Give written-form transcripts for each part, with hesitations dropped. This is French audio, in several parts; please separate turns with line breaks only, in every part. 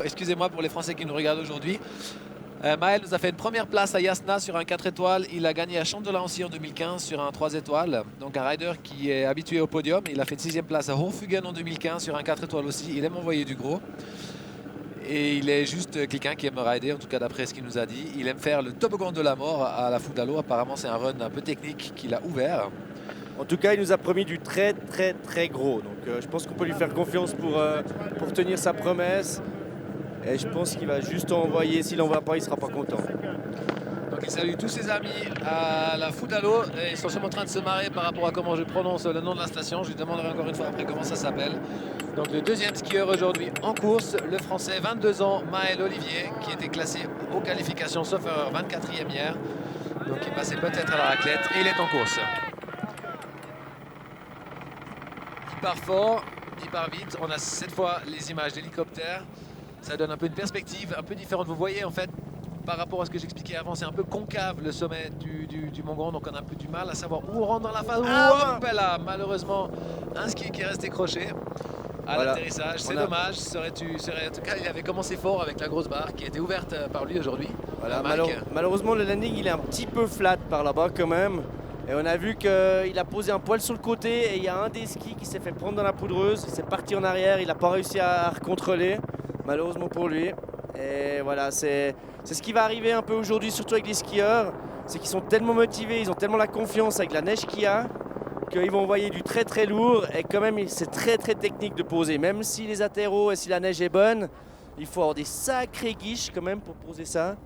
Excusez-moi pour les Français qui nous regardent aujourd'hui. Maël nous a fait une première place à Jasna sur un 4 étoiles. Il a gagné à Chandelancy en 2015 sur un 3 étoiles. Donc un rider qui est habitué au podium. Il a fait 6e place à Hofugen en 2015 sur un 4 étoiles aussi. Il aime envoyer du gros. Et il est juste quelqu'un qui aime rider, en tout cas d'après ce qu'il nous a dit. Il aime faire le toboggan de la mort à la Foudalo. Apparemment c'est un run un peu technique qu'il a ouvert.
En tout cas, il nous a promis du très gros. Donc je pense qu'on peut lui faire confiance pour tenir sa promesse. Et je pense qu'il va juste envoyer. S'il n'envoie pas, il ne sera pas content.
Donc il salue tous ses amis à la Foudalo. Et ils sont sûrement en train de se marrer par rapport à comment je prononce le nom de la station. Je lui demanderai encore une fois après comment ça s'appelle. Donc le deuxième skieur aujourd'hui en course, le français 22 ans, Maël Olivier, qui était classé aux qualifications sauf erreur 24e hier. Donc il passait peut-être à la raclette et il est en course. Il part fort, il part vite. On a cette fois les images d'hélicoptère. Ça donne un peu une perspective un peu différente. Vous voyez en fait, par rapport à ce que j'expliquais avant, c'est un peu concave le sommet du Mont Grand. Donc on a un peu du mal à savoir où on rentre dans la phase. Hop là, malheureusement, un ski qui est resté croché à l'atterrissage. C'est dommage. En tout cas, il avait commencé fort avec la grosse barre qui était ouverte par lui aujourd'hui.
Voilà, malheureusement, le landing il est un petit peu flat par là-bas quand même. Et on a vu qu'il a posé un poil sur le côté et il y a un des skis qui s'est fait prendre dans la poudreuse. Il s'est parti en arrière, il n'a pas réussi à recontrôler, malheureusement pour lui. Et voilà, c'est ce qui va arriver un peu aujourd'hui, surtout avec les skieurs. C'est qu'ils sont tellement motivés, ils ont tellement la confiance avec la neige qu'il y a, qu'ils vont envoyer du très lourd. Et quand même, c'est très technique de poser. Même si les atterros et si la neige est bonne, il faut avoir des sacrés guiches quand même pour poser ça.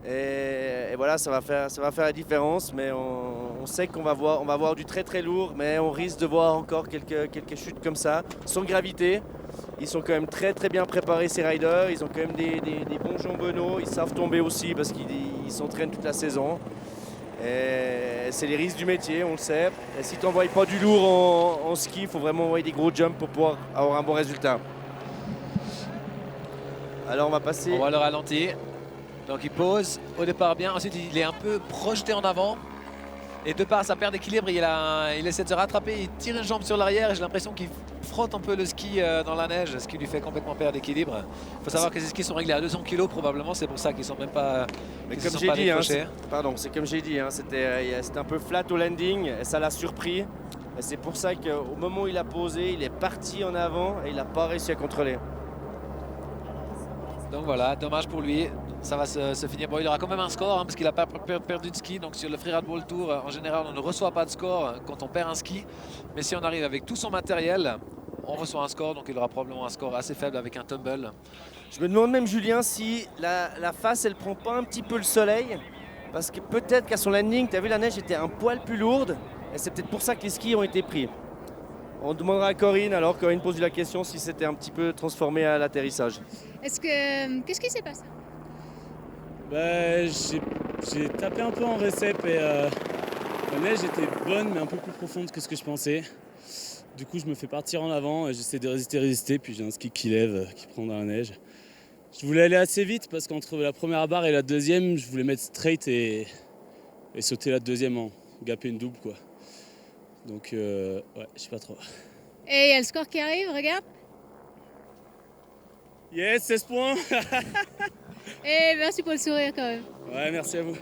Et voilà, ça va faire la différence, mais on sait qu'on va voir du très lourd, mais on risque de voir encore quelques chutes comme ça, sans gravité. Ils sont quand même très bien préparés ces riders, ils ont quand même des bons jambonneaux, ils savent tomber aussi parce qu'ils s'entraînent toute la saison. Et c'est les risques du métier, on le sait. Et si tu n'envoies pas du lourd en ski, il faut vraiment envoyer des gros jumps pour pouvoir avoir un bon résultat. Alors on va passer...
On va le ralentir. Donc il pose au départ bien, ensuite il est un peu projeté en avant. Et de par sa perte d'équilibre, il essaie de se rattraper, il tire une jambe sur l'arrière et j'ai l'impression qu'il frotte un peu le ski dans la neige, ce qui lui fait complètement perdre d'équilibre. Il faut savoir que ces skis sont réglés à 200 kg probablement, c'est pour ça qu'ils ne sont même pas
comme j'ai dit, c'est comme j'ai dit, c'était un peu flat au landing et ça l'a surpris. Et c'est pour ça qu'au moment où il a posé, il est parti en avant et il n'a pas réussi à contrôler.
Donc voilà, dommage pour lui. Ça va se finir. Bon, il aura quand même un score parce qu'il n'a pas perdu de ski. Donc sur le Freeride World Tour, en général, on ne reçoit pas de score quand on perd un ski. Mais si on arrive avec tout son matériel, on reçoit un score. Donc il aura probablement un score assez faible avec un tumble.
Je me demande même, Julien, si la face, elle prend pas un petit peu le soleil. Parce que peut-être qu'à son landing, tu as vu, la neige était un poil plus lourde. Et c'est peut-être pour ça que les skis ont été pris. On demandera à Corinne, alors Corinne pose la question si c'était un petit peu transformé à l'atterrissage.
Qu'est-ce qui s'est passé?
J'ai tapé un peu en récep et la neige était bonne mais un peu plus profonde que ce que je pensais. Du coup je me fais partir en avant et j'essaie de résister, puis j'ai un ski qui lève, qui prend dans la neige. Je voulais aller assez vite parce qu'entre la première barre et la deuxième, je voulais mettre straight et sauter la deuxième en gapper une double quoi. Donc ouais, je sais pas trop.
Et il y a le score qui arrive, regarde.
Yes, 16 points.
Et merci pour le sourire quand même.
Ouais, merci à vous.